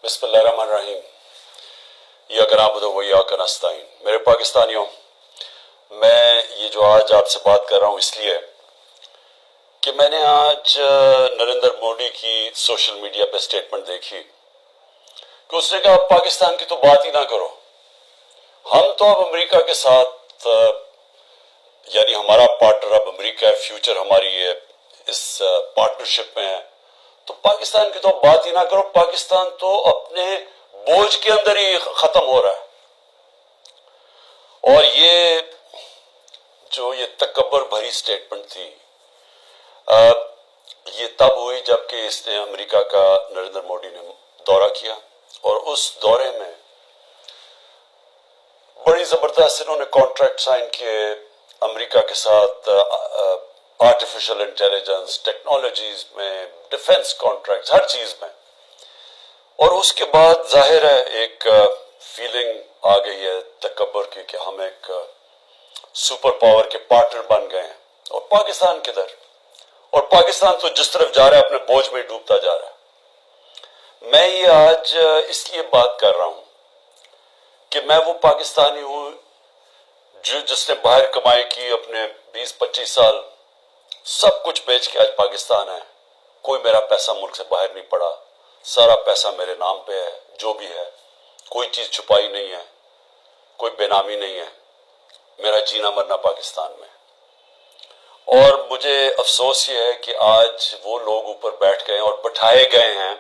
بسم اللہ الرحمن الرحیم۔ ایاک نعبد و ایاک نستعین۔ میرے پاکستانیوں، میں یہ جو آج آپ سے بات کر رہا ہوں اس لیے کہ میں نے آج نریندر مودی کی سوشل میڈیا پہ سٹیٹمنٹ دیکھی کہ اس نے کہا پاکستان کی تو بات ہی نہ کرو، ہم تو اب امریکہ کے ساتھ یعنی ہمارا پارٹنر اب امریکہ ہے، فیوچر ہماری ہے اس پارٹنرشپ میں ہے، تو پاکستان کی تو بات ہی نہ کرو، پاکستان تو اپنے بوجھ کے اندر ہی ختم ہو رہا ہے۔ اور یہ تکبر بھری سٹیٹمنٹ تھی، یہ تب ہوئی جب کہ اس نے امریکہ کا نریندر مودی نے دورہ کیا، اور اس دورے میں بڑی زبردست انہوں نے کانٹریکٹ سائن کیے امریکہ کے ساتھ، آرٹیفیشل انٹیلیجنس، ٹیکنالوجیز میں، ڈیفنس کانٹریکٹس، ہر چیز میں۔ اور اس کے بعد ظاہر ہے ایک فیلنگ آ گئی ہے تکبر کی کہ ہم ایک سپر پاور کے پارٹنر بن گئے ہیں، اور پاکستان کدھر؟ اور پاکستان تو جس طرف جا رہا ہے اپنے بوجھ میں ڈوبتا جا رہا ہے۔ میں یہ آج اس لیے بات کر رہا ہوں کہ میں وہ پاکستانی ہوں جس نے باہر کمائی کی، اپنے 20-25 سال سب کچھ بیچ کے آج پاکستان ہے، کوئی میرا پیسہ ملک سے باہر نہیں پڑا، سارا پیسہ میرے نام پہ ہے، جو بھی ہے، کوئی چیز چھپائی نہیں ہے، کوئی بے نامی نہیں ہے، میرا جینا مرنا پاکستان میں۔ اور مجھے افسوس یہ ہے کہ آج وہ لوگ اوپر بیٹھ گئے اور بٹھائے گئے ہیں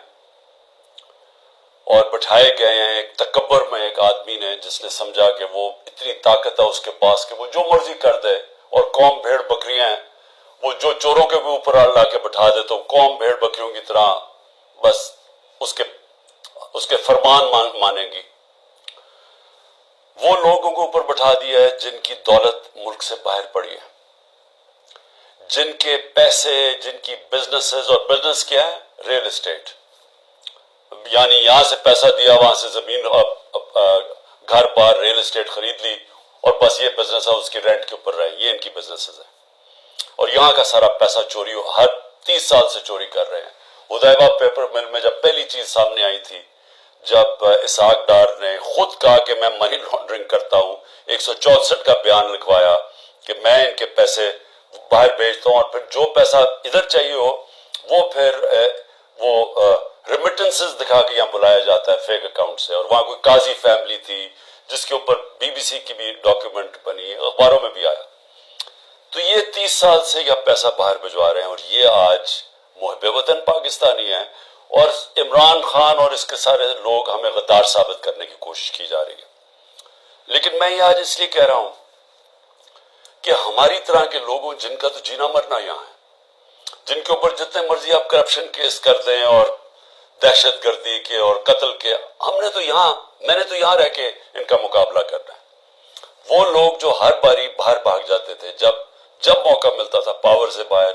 ایک تکبر میں ایک آدمی نے، جس نے سمجھا کہ وہ اتنی طاقت ہے اس کے پاس کہ وہ جو مرضی کر دے، اور قوم بھیڑ بکریاں ہیں، وہ جو چوروں کے بھی اوپر لا کے بٹھا دے تو قوم بھیڑ بکریوں کی طرح بس اس کے فرمان مانیں گی۔ وہ لوگوں کو اوپر بٹھا دیا ہے جن کی دولت ملک سے باہر پڑی ہے، جن کے پیسے، جن کی بزنسز، اور بزنس کیا ہے؟ ریل اسٹیٹ، یعنی یہاں سے پیسہ دیا، وہاں سے زمین، گھر بار، ریل اسٹیٹ خرید لی، اور بس یہ بزنس ہے، اس کی رینٹ کے اوپر رہے، یہ ان کی بزنسز ہے۔ اور یہاں کا سارا پیسہ چوری ہر 30 سال سے چوری کر رہے ہیں۔ ادیبہ پیپر مل میں جب پہلی چیز سامنے آئی تھی، جب اسحاق ڈار نے خود کہا کہ میں منی لانڈرنگ کرتا ہوں، 164 کا بیان لکھوایا کہ میں ان کے پیسے باہر بھیجتا ہوں، اور پھر جو پیسہ ادھر چاہیے ہو وہ پھر وہ ریمیٹنسز دکھا کے یہاں بلایا جاتا ہے فیک اکاؤنٹ سے۔ اور وہاں کوئی قاضی فیملی تھی جس کے اوپر BBC کی بھی ڈاکیومنٹ بنی، اخباروں میں بھی آیا۔ تو یہ 30 سال سے یہ پیسہ باہر بھجوا رہے ہیں، اور یہ آج محب وطن پاکستانی ہیں، اور عمران خان اور اس کے سارے لوگ ہمیں غدار ثابت کرنے کی کوشش کی جا رہی ہے۔ لیکن میں یہ آج اس لیے کہہ رہا ہوں کہ ہماری طرح کے لوگوں جن کا تو جینا مرنا یہاں ہے، جن کے اوپر جتنے مرضی آپ کرپشن کیس کر دیں اور دہشت گردی کے اور قتل کے، میں نے تو یہاں رہ کے ان کا مقابلہ کرنا ہے۔ وہ لوگ جو ہر باری باہر بھاگ جاتے تھے، جب موقع ملتا تھا پاور سے باہر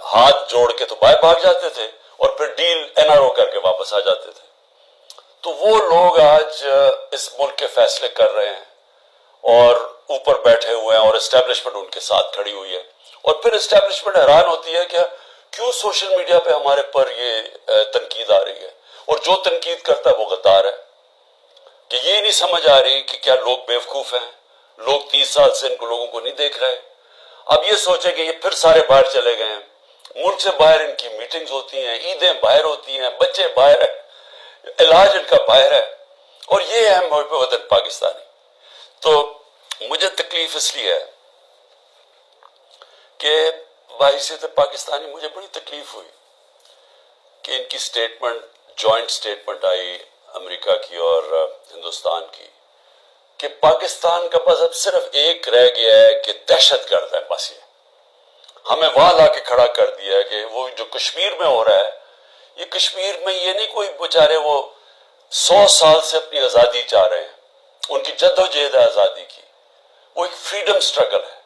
ہاتھ جوڑ کے تو باہر بھاگ جاتے تھے، اور پھر ڈیل NRO کر کے واپس آ جاتے تھے۔ تو وہ لوگ آج اس ملک کے فیصلے کر رہے ہیں، اور اوپر بیٹھے ہوئے ہیں، اور اسٹیبلشمنٹ ان کے ساتھ کھڑی ہوئی ہے۔ اور پھر اسٹیبلشمنٹ حیران ہوتی ہے کہ کیوں سوشل میڈیا پہ ہمارے پر یہ تنقید آ رہی ہے، اور جو تنقید کرتا ہے وہ غدار ہے، کہ یہ نہیں سمجھ آ رہی کہ کیا لوگ بیوقوف ہیں، لوگ 30 سال سے ان کو لوگوں کو نہیں دیکھ رہے۔ اب یہ سوچیں کہ یہ پھر سارے باہر چلے گئے ہیں، ملک سے باہر ان کی میٹنگز ہوتی ہیں، عیدیں باہر ہوتی ہیں، بچے باہر ہیں، علاج ان کا باہر ہے، اور یہ ہے محب وطن پاکستانی۔ تو مجھے تکلیف اس لیے ہے کہ بحیثیت پاکستانی مجھے بڑی تکلیف ہوئی کہ ان کی جوائنٹ سٹیٹمنٹ آئی امریکہ کی اور ہندوستان کی، کہ پاکستان کا بس اب صرف ایک رہ گیا ہے کہ دہشت گرد ہے، بس یہ ہمیں وہاں لا کے کھڑا کر دیا ہے کہ وہ جو کشمیر میں ہو رہا ہے، یہ کشمیر میں یہ نہیں کوئی بیچارے وہ 100 سال سے اپنی آزادی چاہ رہے ہیں، ان کی جدوجہد ہے آزادی کی، وہ ایک فریڈم سٹرگل ہے،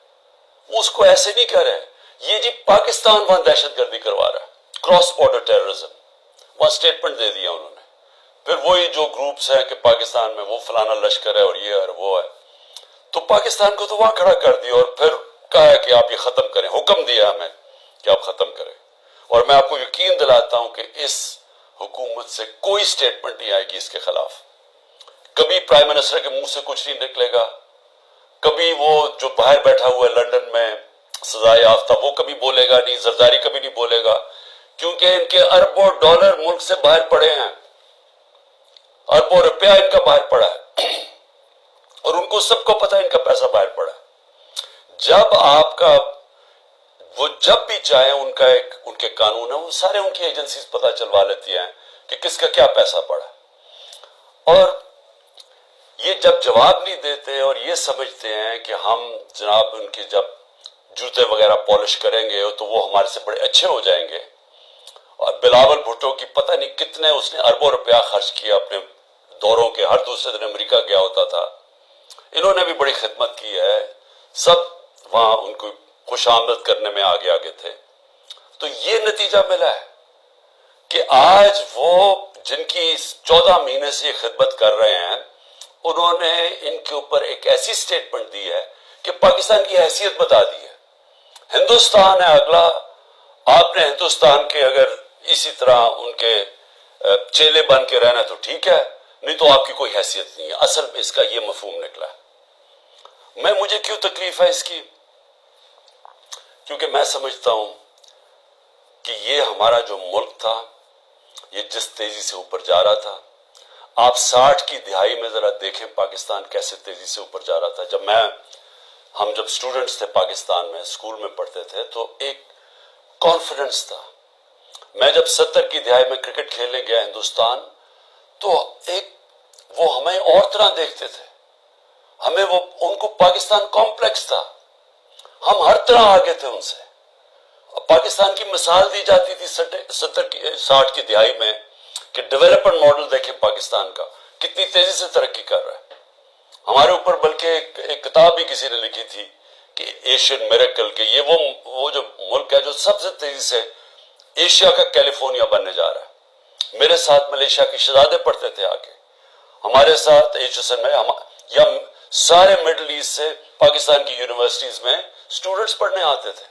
وہ اس کو ایسے نہیں کر رہے۔ یہ جی پاکستان وہاں دہشت گردی کروا رہا ہے، کراس بارڈر ٹیررزم، وہاں سٹیٹمنٹ دے دیا انہوں نے۔ پھر وہی جو گروپس ہیں کہ پاکستان میں وہ فلانا لشکر ہے اور یہ ہے اور وہ ہے، تو پاکستان کو تو وہاں کھڑا کر دیا، اور پھر کہا ہے کہ آپ یہ ختم کریں، حکم دیا ہمیں کہ آپ ختم کریں۔ اور میں آپ کو یقین دلاتا ہوں کہ اس حکومت سے کوئی سٹیٹمنٹ نہیں آئے گی اس کے خلاف. کبھی پرائم منسٹر کے منہ سے کچھ نہیں نکلے گا. کبھی وہ جو باہر بیٹھا ہوا ہے لنڈن میں سزائے یافتہ وہ کبھی بولے گا نہیں. زرداری کبھی نہیں بولے گا کیونکہ ان کے اربوں ڈالر ملک سے باہر پڑے ہیں. اربوں روپیہ ان کا باہر پڑا ہے اور ان کو سب کو پتا ہے ان کا پیسہ باہر پڑا ہے. جب آپ کا وہ جب بھی چاہیں ان کا ایک ان کے قانون ہے وہ سارے ان کی ایجنسیز پتہ چلوا لیتی ہیں کہ کس کا کیا پیسہ پڑا. اور یہ جب جواب نہیں دیتے اور یہ سمجھتے ہیں کہ ہم جناب ان کے جب جوتے وغیرہ پالش کریں گے تو وہ ہمارے سے بڑے اچھے ہو جائیں گے. اور بلاول بھٹو کی پتہ نہیں کتنے اس نے اربوں روپیہ خرچ کیا اپنے دوروں کے. ہر دوسرے دن امریکہ گیا ہوتا تھا. انہوں نے بھی بڑی خدمت کی ہے. سب وہاں ان کو خوش آمد کرنے میں آگے آگے تھے. تو یہ نتیجہ ملا ہے کہ آج وہ جن کی 14 مہینے سے یہ خدمت کر رہے ہیں انہوں نے ان کے اوپر ایک ایسی سٹیٹمنٹ دی ہے کہ پاکستان کی حیثیت بتا دی ہے. ہندوستان ہے اگلا. آپ نے ہندوستان کے اگر اسی طرح ان کے چیلے بن کے رہنا تو ٹھیک ہے, نہیں تو آپ کی کوئی حیثیت نہیں ہے. اصل میں اس کا یہ مفہوم نکلا ہے. مجھے کیوں تکلیف ہے اس کی؟ کیونکہ میں سمجھتا ہوں کہ یہ ہمارا جو ملک تھا یہ جس تیزی سے اوپر جا رہا تھا. آپ 60 کی دہائی میں ذرا دیکھیں پاکستان کیسے تیزی سے اوپر جا رہا تھا. ہم جب اسٹوڈنٹس تھے پاکستان میں اسکول میں پڑھتے تھے تو ایک کانفیڈنس تھا. میں جب 70 کی دہائی میں کرکٹ کھیلنے گیا ہندوستان تو وہ ہمیں اور طرح دیکھتے تھے. ہمیں ان کو پاکستان کمپلیکس تھا. ہم ہر طرح آگے تھے ان سے. پاکستان کی مثال دی جاتی تھی 60 کی دہائی میں کہ ڈیولپمنٹ ماڈل دیکھیں پاکستان کا کتنی تیزی سے ترقی کر رہا ہے. ہمارے اوپر بلکہ ایک کتاب بھی کسی نے لکھی تھی کہ ایشین میریکل کہ یہ وہ جو ملک ہے جو سب سے تیزی سے ایشیا کا کیلیفورنیا بننے جا رہا ہے. میرے ساتھ ملیشیا کے شہزادے پڑھتے تھے آگے. ہمارے ساتھ ایجوکیشن میں یا سارے مڈل ایسٹ سے پاکستان کی یونیورسٹیز میں اسٹوڈنٹس پڑھنے آتے تھے.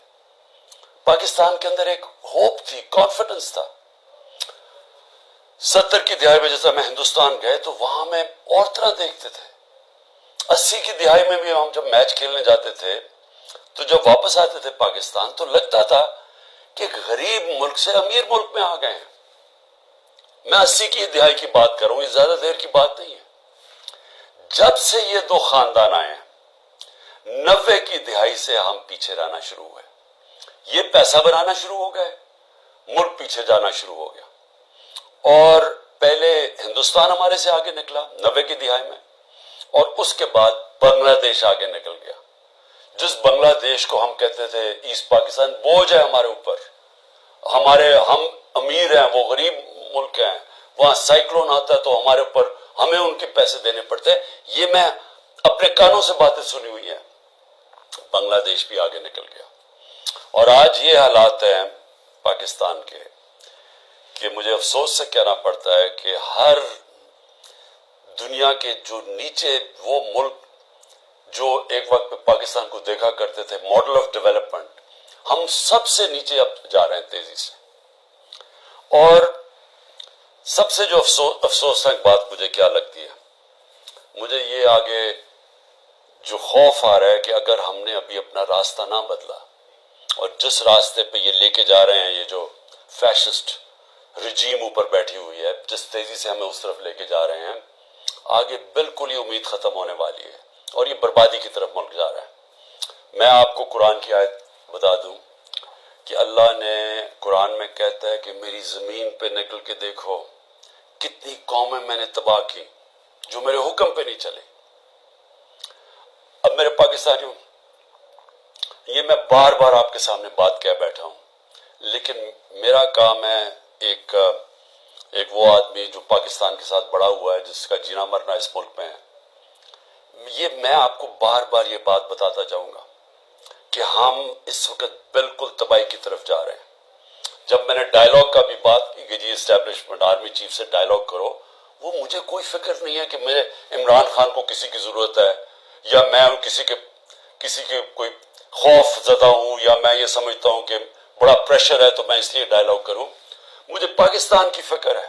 پاکستان کے اندر ایک ہوپ تھی, کانفیڈنس تھا. 70 کی دہائی میں جیسا میں ہندوستان گئے تو وہاں میں اور طرح دیکھتے تھے. 80 کی دہائی میں بھی ہم جب میچ کھیلنے جاتے تھے تو جب واپس آتے تھے پاکستان تو لگتا تھا کہ غریب ملک سے امیر ملک میں آ گئے ہیں. میں 80 کی دہائی کی بات کر رہا ہوں, یہ زیادہ دیر کی بات نہیں ہے. جب سے یہ دو خاندان آئے ہیں 90 کی دہائی سے ہم پیچھے رہنا شروع ہوئے. یہ پیسہ بنانا شروع ہو گئے, ملک پیچھے جانا شروع ہو گیا. اور پہلے ہندوستان ہمارے سے آگے نکلا 90 کی دہائی میں, اور اس کے بعد بنگلہ دیش آگے نکل گیا. جس بنگلہ دیش کو ہم کہتے تھے ایسٹ پاکستان, بوجھ ہے ہمارے اوپر. ہم امیر ہیں, وہ غریب ملک ہیں. وہاں سائیکلون آتا ہے تو ہمارے اوپر ہمیں ان کے پیسے دینے پڑتے ہیں. یہ میں اپنے کانوں سے باتیں سنی ہوئی ہیں. بنگلہ دیش بھی آگے نکل گیا. اور آج یہ حالات ہیں پاکستان کے کہ مجھے افسوس سے کہنا پڑتا ہے کہ ہر دنیا کے جو نیچے وہ ملک جو ایک وقت پہ پاکستان کو دیکھا کرتے تھے ماڈل آف ڈیولپمنٹ, ہم سب سے نیچے اب جا رہے ہیں تیزی سے. اور سب سے جو افسوسناک بات مجھے کیا لگتی ہے, مجھے یہ آگے جو خوف آ رہا ہے کہ اگر ہم نے ابھی اپنا راستہ نہ بدلا اور جس راستے پہ یہ لے کے جا رہے ہیں, یہ جو فیشسٹ رجیم اوپر بیٹھی ہوئی ہے, جس تیزی سے ہمیں اس طرف لے کے جا رہے ہیں, آگے بالکل ہی امید ختم ہونے والی ہے اور یہ بربادی کی طرف ملک جا رہا ہے. میں آپ کو قرآن کی آیت بتا دوں کہ اللہ نے قرآن میں کہتا ہے کہ میری زمین پہ نکل کے دیکھو کتنی قومیں میں نے تباہ کی جو میرے حکم پہ نہیں چلے. اب میرے پاکستانیوں, یہ میں بار بار آپ کے سامنے بات کہہ بیٹھا ہوں, لیکن میرا کام ہے ایک وہ آدمی جو پاکستان کے ساتھ بڑا ہوا ہے, جس کا جینا مرنا اس ملک میں ہے, یہ میں آپ کو بار بار یہ بات بتاتا جاؤں گا کہ ہم اس وقت بالکل تباہی کی طرف جا رہے ہیں. جب میں نے ڈائلاگ کا بھی بات کی کہ جی اسٹیبلشمنٹ آرمی چیف سے ڈائلاگ کرو, وہ مجھے کوئی فکر نہیں ہے کہ میرے عمران خان کو کسی کی ضرورت ہے یا میں کسی کے کوئی خوف زدہ ہوں یا میں یہ سمجھتا ہوں کہ بڑا پریشر ہے تو میں اس لیے ڈائلاگ کروں. مجھے پاکستان کی فکر ہے.